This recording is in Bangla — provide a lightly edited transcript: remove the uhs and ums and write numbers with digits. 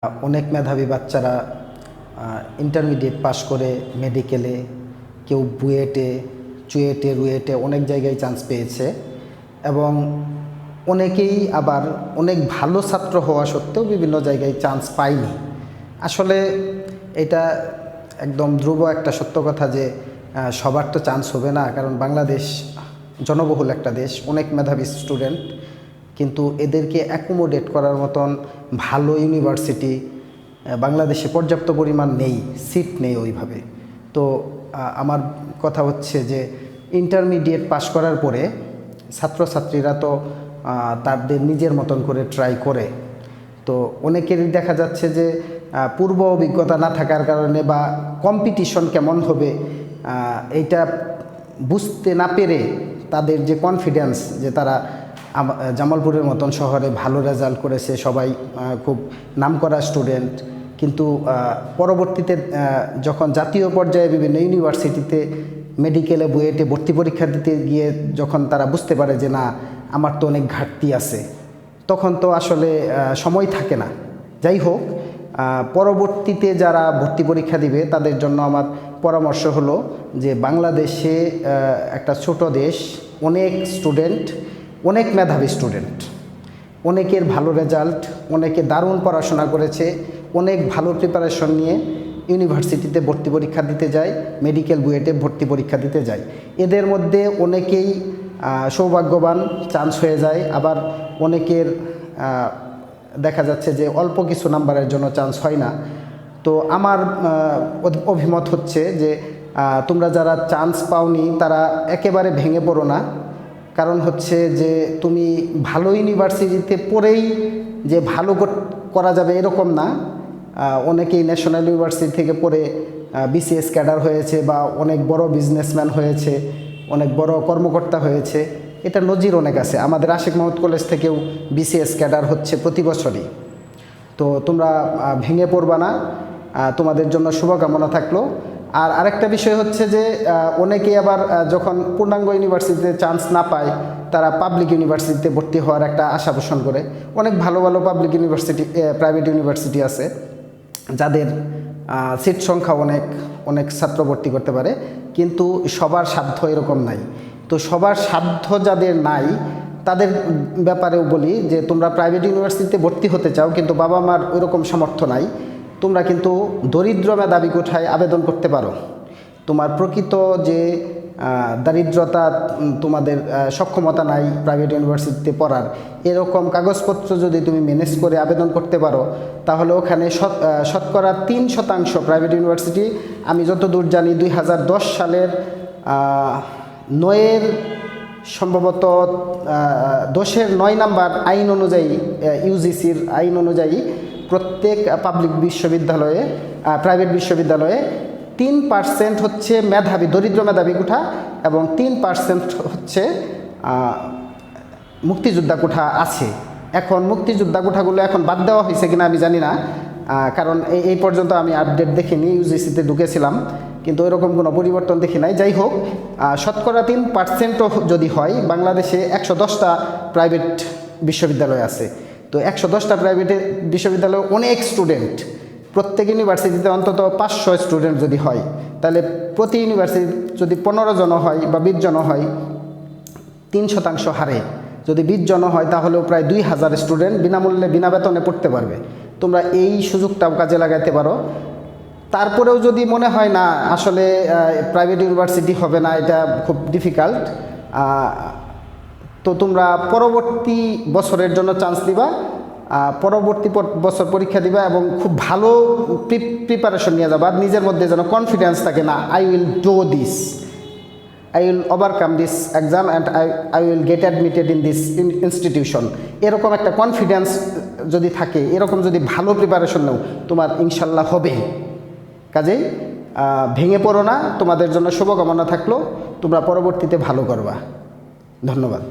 অনেক মেধাবী বাচ্চারা ইন্টারমিডিয়েট পাশ করে মেডিকেলে, কেউ বুয়েটে, চুয়েটে, রুয়েটে অনেক জায়গায় চান্স পেয়েছে এবং অনেকেই আবার অনেক ভালো ছাত্র হওয়া সত্ত্বেও বিভিন্ন জায়গায় চান্স পায়নি। আসলে এটা একদম ধ্রুব একটা সত্য কথা যে সবার তো চান্স হবে না, কারণ বাংলাদেশ জনবহুল একটা দেশ, অনেক মেধাবী স্টুডেন্ট, কিন্তু এদেরকে অ্যাকোমোডেট করার মতন ভালো ইউনিভার্সিটি বাংলাদেশে পর্যাপ্ত পরিমাণ নেই, সিট নেই ওইভাবে। তো আমার কথা হচ্ছে যে ইন্টারমিডিয়েট পাশ করার পরে ছাত্রছাত্রীরা তো তাদের নিজের মতন করে ট্রাই করে। তো অনেকেরই দেখা যাচ্ছে যে পূর্ব অভিজ্ঞতা না থাকার কারণে বা কম্পিটিশন কেমন হবে এইটা বুঝতে না পেরে তাদের যে কনফিডেন্স যে তারা জামালপুরের মতন শহরে ভালো রেজাল্ট করেছে, সবাই খুব নামকরা স্টুডেন্ট, কিন্তু পরবর্তীতে যখন জাতীয় পর্যায়ে বিভিন্ন ইউনিভার্সিটিতে মেডিকেলে, বুয়েটে ভর্তি পরীক্ষা দিতে গিয়ে যখন তারা বুঝতে পারে যে না, আমার তো অনেক ঘাটতি আছে, তখন তো আসলে সময় থাকে না। যাই হোক, পরবর্তীতে যারা ভর্তি পরীক্ষা দিবে তাদের জন্য আমার পরামর্শ হলো যে বাংলাদেশে একটা ছোট দেশ, অনেক স্টুডেন্ট, অনেক মেধাবী স্টুডেন্ট, অনেকের ভালো রেজাল্ট, অনেকে দারুণ পড়াশোনা করেছে, অনেক ভালো প্রিপারেশন নিয়ে ইউনিভার্সিটিতে ভর্তি পরীক্ষা দিতে যায়, মেডিকেল, বুয়েটে ভর্তি পরীক্ষা দিতে যায়। এদের মধ্যে অনেকেই সৌভাগ্যবান, চান্স হয়ে যায়, আবার অনেকের দেখা যাচ্ছে যে অল্প কিছু নাম্বারের জন্য চান্স হয় না। তো আমার অভিমত হচ্ছে যে তোমরা যারা চান্স পাওনি তারা একেবারে ভেঙে পড়ো না। কারণ হচ্ছে যে তুমি ভালো ইউনিভার্সিটিতে পড়েই যে ভালো করা যাবে এরকম না। অনেকেই ন্যাশনাল ইউনিভার্সিটি থেকে পড়ে বিসিএস ক্যাডার হয়েছে বা অনেক বড় বিজনেসম্যান হয়েছে, অনেক বড় কর্মকর্তা হয়েছে। এটা নজির অনেক আছে। আমাদের আশিক মাহমুদ কলেজ থেকেও বিসিএস ক্যাডার হচ্ছে প্রতি বছরই। তো তোমরা ভেঙে পড়বা না, তোমাদের জন্য শুভকামনা থাকলো। আর আরেকটা বিষয় হচ্ছে যে অনেকেই আবার যখন পূর্ণাঙ্গ ইউনিভার্সিটিতে চান্স না পায়, তারা পাবলিক ইউনিভার্সিটিতে ভর্তি হওয়ার একটা আশা পোষণ করে। অনেক ভালো ভালো পাবলিক ইউনিভার্সিটি, প্রাইভেট ইউনিভার্সিটি আছে যাদের সিট সংখ্যা অনেক ছাত্র ভর্তি করতে পারে, কিন্তু সবার সাধ্য এরকম নাই। তো সবার সাধ্য যাদের নাই তাদের ব্যাপারেও বলি যে তোমরা প্রাইভেট ইউনিভার্সিটিতে ভর্তি হতে চাও, কিন্তু বাবা মার ওইরকম সামর্থ্য নাই, তোমরা কিন্তু দরিদ্র মেধাবী কোঠায় আবেদন করতে পারো। তোমার প্রকৃত যে দারিদ্রতা, তোমাদের সক্ষমতা নাই প্রাইভেট ইউনিভার্সিটিতে পড়ার, এরকম কাগজপত্র যদি তুমি ম্যানেজ করে আবেদন করতে পারো, তাহলে ওখানে শতকরা 3% প্রাইভেট ইউনিভার্সিটি, আমি যতদূর জানি 2010 সালের 9 সম্ভবত 9 নাম্বার আইন অনুযায়ী, ইউজিসির আইন অনুযায়ী প্রত্যেক পাবলিক বিশ্ববিদ্যালয়ে, প্রাইভেট বিশ্ববিদ্যালয়ে 3% হচ্ছে মেধাবী, দরিদ্র মেধাবী কোঠা এবং 3% হচ্ছে মুক্তিযোদ্ধা কোঠা আছে। এখন মুক্তিযোদ্ধা কোঠাগুলো এখন বাদ দেওয়া হয়েছে কিনা আমি জানি না, কারণ এই পর্যন্ত আমি আপডেট দেখিনি। ইউজিসিতে ঢুকেছিলাম কিন্তু এরকম কোনো পরিবর্তন দেখি নাই। যাই হোক, শতকরা 3% যদি হয়, বাংলাদেশে 110টা প্রাইভেট বিশ্ববিদ্যালয় আছে। তো 110টা প্রাইভেট বিশ্ববিদ্যালয়ে অনেক স্টুডেন্ট, প্রত্যেক ইউনিভার্সিটিতে অন্তত 500 স্টুডেন্ট যদি হয়, তাহলে প্রতি ইউনিভার্সিটি যদি 15 জন হয় বা 20 জন হয়, 3% হারে যদি 20 জন হয়, তাহলেও প্রায় 2000 স্টুডেন্ট বিনামূল্যে, বিনা বেতনে পড়তে পারবে। তোমরা এই সুযোগটাও কাজে লাগাতে পারো। তারপরেও যদি মনে হয় না আসলে প্রাইভেট ইউনিভার্সিটি হবে না, এটা খুব ডিফিকাল্ট, তো তোমরা পরবর্তী বছরের জন্য চান্স দিবা, পরবর্তী বছর পরীক্ষা দিবা এবং খুব ভালো প্রিপারেশন নিয়ে যাবা। নিজের মধ্যে যেন কনফিডেন্স থাকে, না I will do this, I will overcome this exam and I will get admitted in this institution. এরকম একটা কনফিডেন্স যদি থাকে, এরকম যদি ভালো প্রিপারেশন নাও, তোমার ইনশাল্লাহ হবে। কাজেই ভেঙে পড়ো না, তোমাদের জন্য শুভকামনা থাকলো, তোমরা পরবর্তীতে ভালো করবা। ধন্যবাদ।